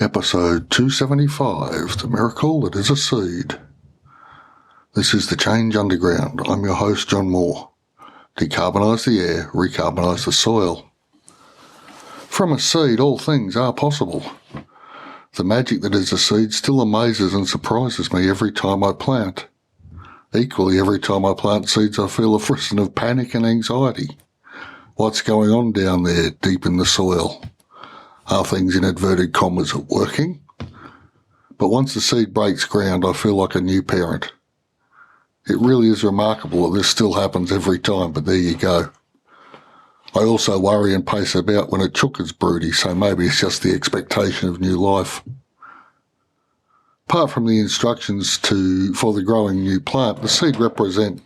Episode 275, The Miracle That Is a Seed. This is the Change Underground. I'm your host, John Moore. Decarbonise the air, recarbonise the soil. From a seed, all things are possible. The magic that is a seed still amazes and surprises me every time I plant. Equally, every time I plant seeds, I feel a frisson of panic and anxiety. What's going on down there, deep in the soil? Are things in inverted commas working? But once the seed breaks ground, I feel like a new parent. It really is remarkable that this still happens every time, but there you go. I also worry and pace about when a chook is broody, so maybe it's just the expectation of new life. Apart from the instructions for the growing new plant, the seed represents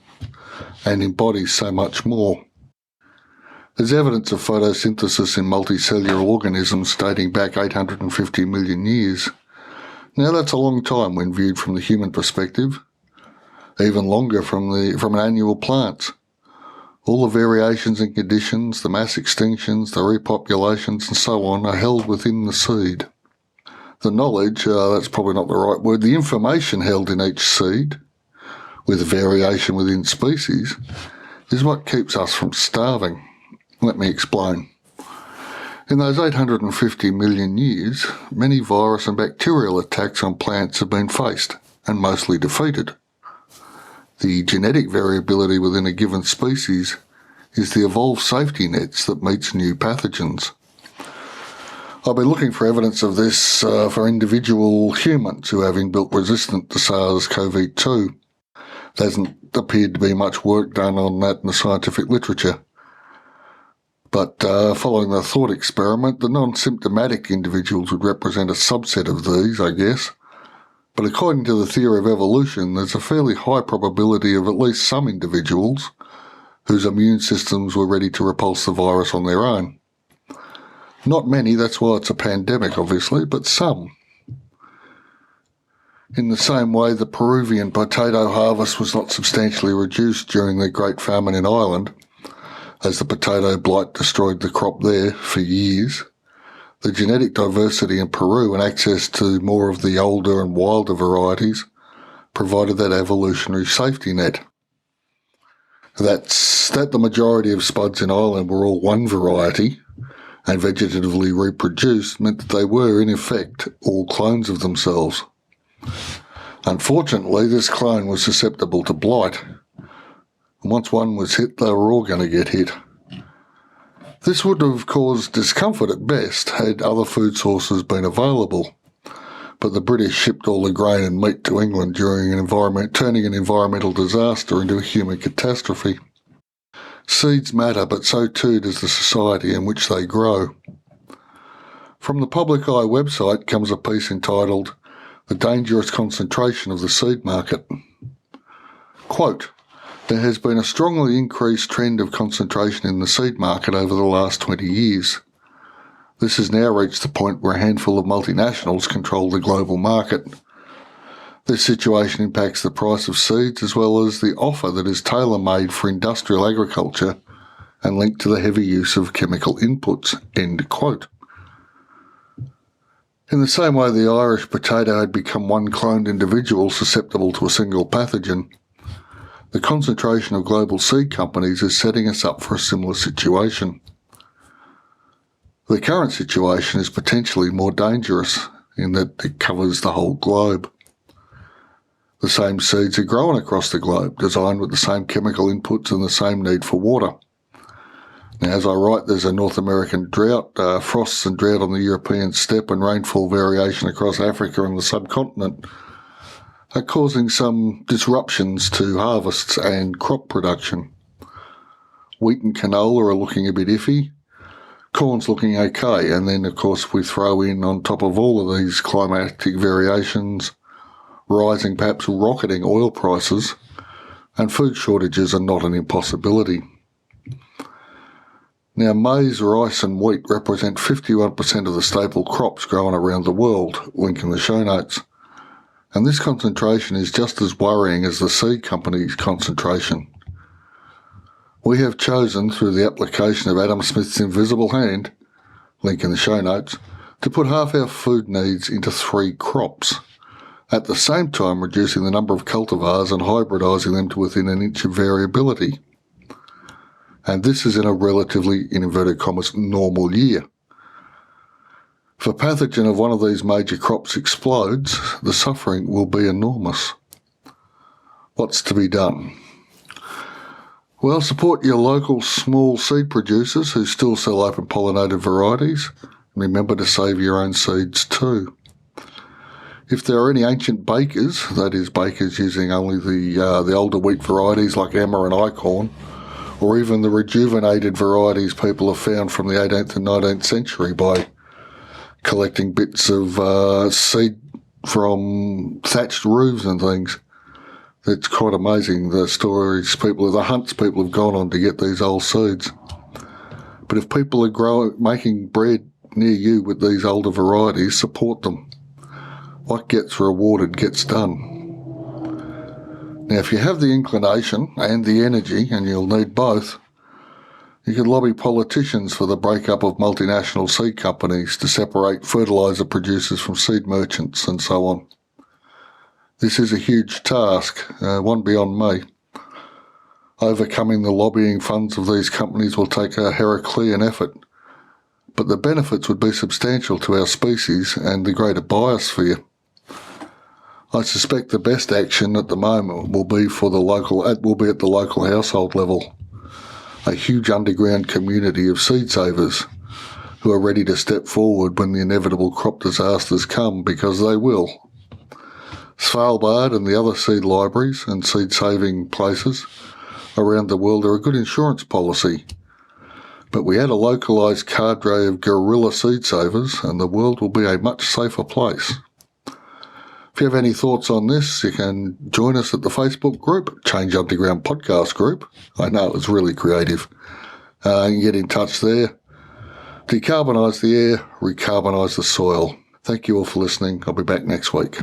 and embodies so much more. There's evidence of photosynthesis in multicellular organisms dating back 850 million years. Now that's a long time when viewed from the human perspective, even longer from an annual plant. All the variations and conditions, the mass extinctions, the repopulations and so on are held within the seed. The knowledge, that's probably not the right word, the information held in each seed, with variation within species, is what keeps us from starving. Let me explain. In those 850 million years, many virus and bacterial attacks on plants have been faced and mostly defeated. The genetic variability within a given species is the evolved safety nets that meets new pathogens. I've been looking for evidence of this for individual humans who have inbuilt resistance to SARS-CoV-2. There hasn't appeared to be much work done on that in the scientific literature. But following the thought experiment, the non-symptomatic individuals would represent a subset of these, I guess. But according to the theory of evolution, there's a fairly high probability of at least some individuals whose immune systems were ready to repulse the virus on their own. Not many, that's why it's a pandemic, obviously, but some. In the same way, the Peruvian potato harvest was not substantially reduced during the Great Famine in Ireland, as the potato blight destroyed the crop there for years. The genetic diversity in Peru and access to more of the older and wilder varieties provided that evolutionary safety net. That the majority of spuds in Ireland were all one variety and vegetatively reproduced meant that they were, in effect, all clones of themselves. Unfortunately, this clone was susceptible to blight. Once one was hit, they were all going to get hit. This would have caused discomfort at best had other food sources been available, but the British shipped all the grain and meat to England turning an environmental disaster into a human catastrophe. Seeds matter, but so too does the society in which they grow. From the Public Eye website comes a piece entitled "The Dangerous Concentration of the Seed Market." Quote, "There has been a strongly increased trend of concentration in the seed market over the last 20 years. This has now reached the point where a handful of multinationals control the global market. This situation impacts the price of seeds as well as the offer that is tailor-made for industrial agriculture and linked to the heavy use of chemical inputs." End quote. In the same way the Irish potato had become one cloned individual susceptible to a single pathogen, the concentration of global seed companies is setting us up for a similar situation. The current situation is potentially more dangerous in that it covers the whole globe. The same seeds are grown across the globe, designed with the same chemical inputs and the same need for water. Now, as I write, there's a North American drought, frosts and drought on the European steppe, and rainfall variation across Africa and the subcontinent are causing some disruptions to harvests and crop production. Wheat and canola are looking a bit iffy. Corn's looking okay, and then of course we throw in on top of all of these climatic variations, rising, perhaps rocketing oil prices, and food shortages are not an impossibility. Now, maize, rice and wheat represent 51% of the staple crops grown around the world, link in the show notes. And this concentration is just as worrying as the seed company's concentration. We have chosen, through the application of Adam Smith's invisible hand, link in the show notes, to put half our food needs into 3 crops, at the same time reducing the number of cultivars and hybridising them to within an inch of variability. And this is in a relatively, in inverted commas, normal year. If a pathogen of one of these major crops explodes, the suffering will be enormous. What's to be done? Well, support your local small seed producers who still sell open pollinated varieties. Remember to save your own seeds too. If there are any ancient bakers, that is bakers using only the older wheat varieties like Emma and Eichhorn, or even the rejuvenated varieties people have found from the 18th and 19th century by collecting bits of seed from thatched roofs and things. It's quite amazing the stories the hunts people have gone on to get these old seeds. But if people are making bread near you with these older varieties, support them. What gets rewarded gets done. Now, if you have the inclination and the energy, and you'll need both, you can lobby politicians for the breakup of multinational seed companies to separate fertiliser producers from seed merchants and so on. This is a huge task, one beyond me. Overcoming the lobbying funds of these companies will take a Herculean effort, but the benefits would be substantial to our species and the greater biosphere. I suspect the best action at the moment will be at the local household level. A huge underground community of seed savers who are ready to step forward when the inevitable crop disasters come, because they will. Svalbard and the other seed libraries and seed saving places around the world are a good insurance policy. But we add a localised cadre of guerrilla seed savers and the world will be a much safer place. If you have any thoughts on this, you can join us at the Facebook group, Change Underground Podcast Group. I know it was really creative. You can get in touch there. Decarbonise the air, recarbonise the soil. Thank you all for listening. I'll be back next week.